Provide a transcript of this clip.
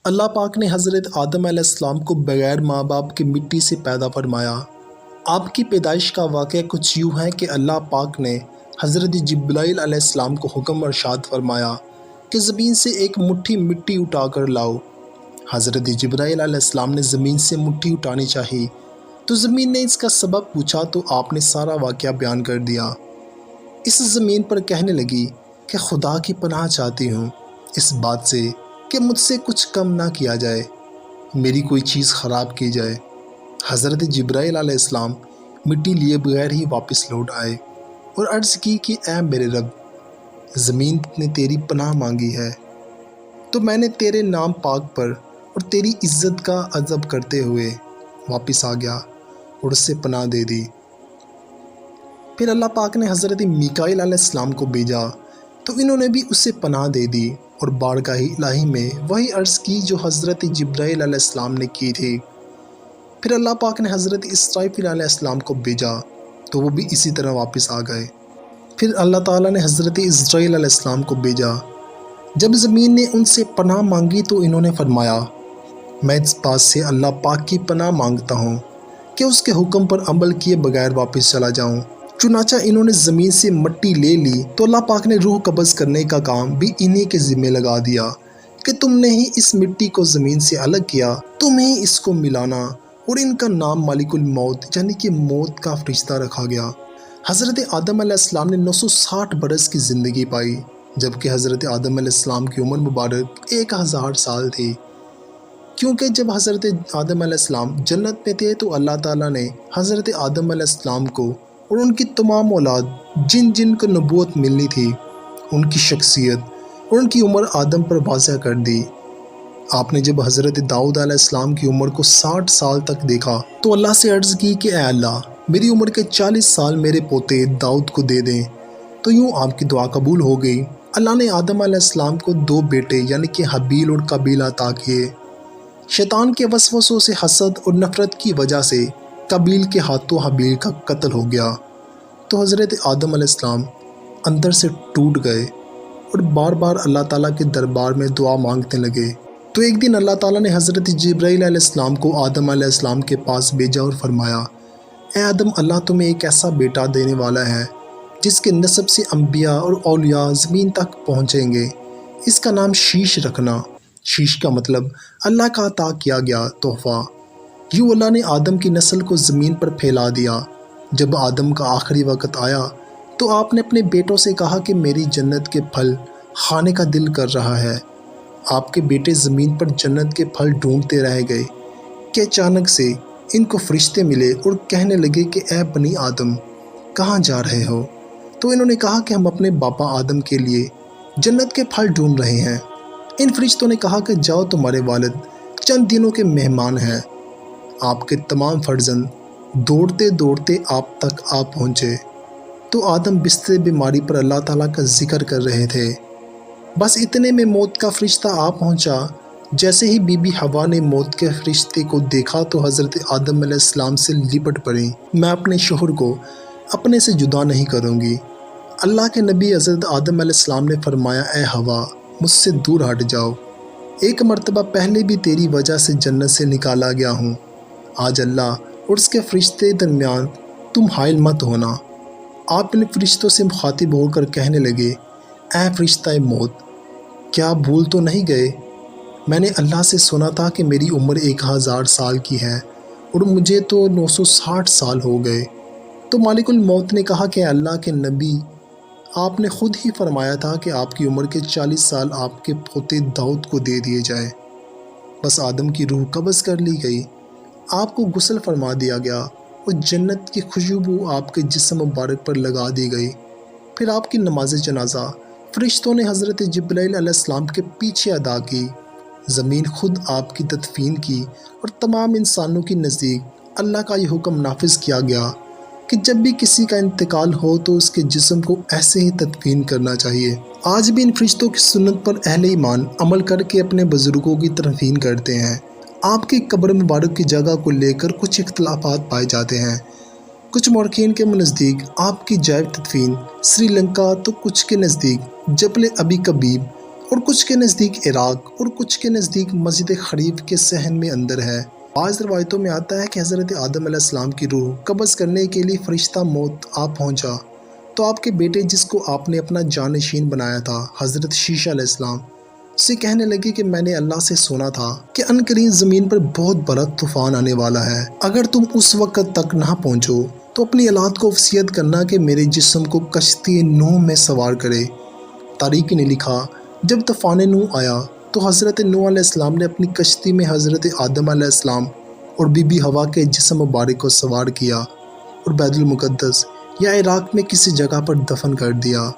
اللہ پاک نے حضرت آدم علیہ السلام کو بغیر ماں باپ کے مٹی سے پیدا فرمایا۔ آپ کی پیدائش کا واقعہ کچھ یوں ہے کہ اللہ پاک نے حضرت جبرائیل علیہ السلام کو حکم ارشاد فرمایا کہ زمین سے ایک مٹھی مٹی اٹھا کر لاؤ۔ حضرت جبرائیل علیہ السلام نے زمین سے مٹھی اٹھانی چاہی تو زمین نے اس کا سبب پوچھا تو آپ نے سارا واقعہ بیان کر دیا۔ اس زمین پر کہنے لگی کہ خدا کی پناہ چاہتی ہوں اس بات سے کہ مجھ سے کچھ کم نہ کیا جائے، میری کوئی چیز خراب کی جائے۔ حضرت جبرائیل علیہ السلام مٹی لیے بغیر ہی واپس لوٹ آئے اور عرض کی کہ اے میرے رب، زمین نے تیری پناہ مانگی ہے تو میں نے تیرے نام پاک پر اور تیری عزت کا ادب کرتے ہوئے واپس آ گیا اور اس سے پناہ دے دی۔ پھر اللہ پاک نے حضرت میکائیل علیہ السلام کو بھیجا تو انہوں نے بھی اسے پناہ دے دی اور بارگاہ الہی میں وہی عرض کی جو حضرت جبرائیل علیہ السلام نے کی تھی۔ پھر اللہ پاک نے حضرت اسرافیل علیہ السلام کو بھیجا تو وہ بھی اسی طرح واپس آ گئے۔ پھر اللہ تعالیٰ نے حضرت اسرائیل علیہ السلام کو بھیجا۔ جب زمین نے ان سے پناہ مانگی تو انہوں نے فرمایا، میں اس بات سے اللہ پاک کی پناہ مانگتا ہوں کہ اس کے حکم پر عمل کیے بغیر واپس چلا جاؤں۔ چنانچہ انہوں نے زمین سے مٹی لے لی تو اللہ پاک نے روح قبض کرنے کا کام بھی انہی کے ذمہ لگا دیا کہ تم نے ہی اس مٹی کو زمین سے الگ کیا، تم ہی اس کو ملانا، اور ان کا نام ملک الموت یعنی کہ موت کا فرشتہ رکھا گیا۔ حضرت آدم علیہ السلام نے 960 برس کی زندگی پائی، جبکہ حضرت آدم علیہ السلام کی عمر مبارک 1000 سال تھی، کیونکہ جب حضرت آدم علیہ السلام جنت میں تھے تو اللہ تعالیٰ نے حضرت آدم علیہ السلام کو اور ان کی تمام اولاد جن جن کو نبوت ملنی تھی، ان کی شخصیت اور ان کی عمر آدم پر واضح کر دی۔ آپ نے جب حضرت داؤد علیہ السلام کی عمر کو 60 سال تک دیکھا تو اللہ سے عرض کی کہ اے اللہ، میری عمر کے 40 سال میرے پوتے داؤد کو دے دیں، تو یوں آپ کی دعا قبول ہو گئی۔ اللہ نے آدم علیہ السلام کو 2 بیٹے یعنی کہ حابیل اور قابیل عطا کیے۔ شیطان کے وسوسوں سے حسد اور نفرت کی وجہ سے قابیل کے ہاتھوں حابیل کا قتل ہو گیا تو حضرت آدم علیہ السلام اندر سے ٹوٹ گئے اور بار بار اللہ تعالیٰ کے دربار میں دعا مانگنے لگے۔ تو ایک دن اللہ تعالیٰ نے حضرت جبرائیل علیہ السلام کو آدم علیہ السلام کے پاس بھیجا اور فرمایا، اے آدم، اللہ تمہیں ایک ایسا بیٹا دینے والا ہے جس کے نسب سے انبیاء اور اولیاء زمین تک پہنچیں گے، اس کا نام شیش رکھنا۔ شیش کا مطلب اللہ کا عطا کیا گیا تحفہ۔ یوں اللہ نے آدم کی نسل کو زمین پر پھیلا دیا۔ جب آدم کا آخری وقت آیا تو آپ نے اپنے بیٹوں سے کہا کہ میری جنت کے پھل کھانے کا دل کر رہا ہے۔ آپ کے بیٹے زمین پر جنت کے پھل ڈھونڈتے رہ گئے کہ اچانک سے ان کو فرشتے ملے اور کہنے لگے کہ اے بنی آدم، کہاں جا رہے ہو؟ تو انہوں نے کہا کہ ہم اپنے باپا آدم کے لیے جنت کے پھل ڈھونڈ رہے ہیں۔ ان فرشتوں نے کہا کہ جاؤ، تمہارے والد چند دنوں کے مہمان ہیں۔ آپ کے تمام فرزند دوڑتے دوڑتے آپ تک آ پہنچے تو آدم بستر بیماری پر اللہ تعالیٰ کا ذکر کر رہے تھے۔ بس اتنے میں موت کا فرشتہ آ پہنچا۔ جیسے ہی بی بی حوا نے موت کے فرشتے کو دیکھا تو حضرت آدم علیہ السلام سے لپٹ پڑیں، میں اپنے شوہر کو اپنے سے جدا نہیں کروں گی۔ اللہ کے نبی حضرت آدم علیہ السلام نے فرمایا، اے حوا، مجھ سے دور ہٹ جاؤ، ایک مرتبہ پہلے بھی تیری وجہ سے جنت سے نکالا گیا ہوں، آج اللہ اور اس کے فرشتے درمیان تم حائل مت ہونا۔ آپ ان فرشتوں سے مخاطب ہو کر کہنے لگے، اے فرشتہ موت، کیا بھول تو نہیں گئے؟ میں نے اللہ سے سنا تھا کہ میری عمر 1000 سال کی ہے اور مجھے تو 960 سال ہو گئے۔ تو مالک الموت نے کہا کہ اللہ کے نبی، آپ نے خود ہی فرمایا تھا کہ آپ کی عمر کے 40 سال آپ کے پوتے داؤد کو دے دیے جائے۔ بس آدم کی روح قبض کر لی گئی، آپ کو غسل فرما دیا گیا اور جنت کی خوشبو آپ کے جسم مبارک پر لگا دی گئی۔ پھر آپ کی نماز جنازہ فرشتوں نے حضرت جبرائیل علیہ السلام کے پیچھے ادا کی۔ زمین خود آپ کی تدفین کی اور تمام انسانوں کے نزدیک اللہ کا یہ حکم نافذ کیا گیا کہ جب بھی کسی کا انتقال ہو تو اس کے جسم کو ایسے ہی تدفین کرنا چاہیے۔ آج بھی ان فرشتوں کی سنت پر اہل ایمان عمل کر کے اپنے بزرگوں کی تدفین کرتے ہیں۔ آپ کی قبر مبارک کی جگہ کو لے کر کچھ اختلافات پائے جاتے ہیں۔ کچھ مورخین کے نزدیک آپ کی جائے تدفین سری لنکا تو کچھ کے نزدیک جبل ابی کبیب اور کچھ کے نزدیک عراق اور کچھ کے نزدیک مسجد خریف کے صحن میں اندر ہے۔ بعض روایتوں میں آتا ہے کہ حضرت آدم علیہ السلام کی روح قبض کرنے کے لیے فرشتہ موت آ پہنچا تو آپ کے بیٹے جس کو آپ نے اپنا جانشین بنایا تھا حضرت شیشہ علیہ السلام سے کہنے لگے کہ میں نے اللہ سے سنا تھا کہ عنقریب زمین پر بہت بڑا طوفان آنے والا ہے، اگر تم اس وقت تک نہ پہنچو تو اپنی اولاد کو وصیت کرنا کہ میرے جسم کو کشتی نوح میں سوار کرے۔ تاریخ نے لکھا جب طوفان نوح آیا تو حضرت نوح علیہ السلام نے اپنی کشتی میں حضرت آدم علیہ السلام اور بی بی ہوا کے جسم مبارک کو سوار کیا اور بیت المقدس یا عراق میں کسی جگہ پر دفن کر دیا۔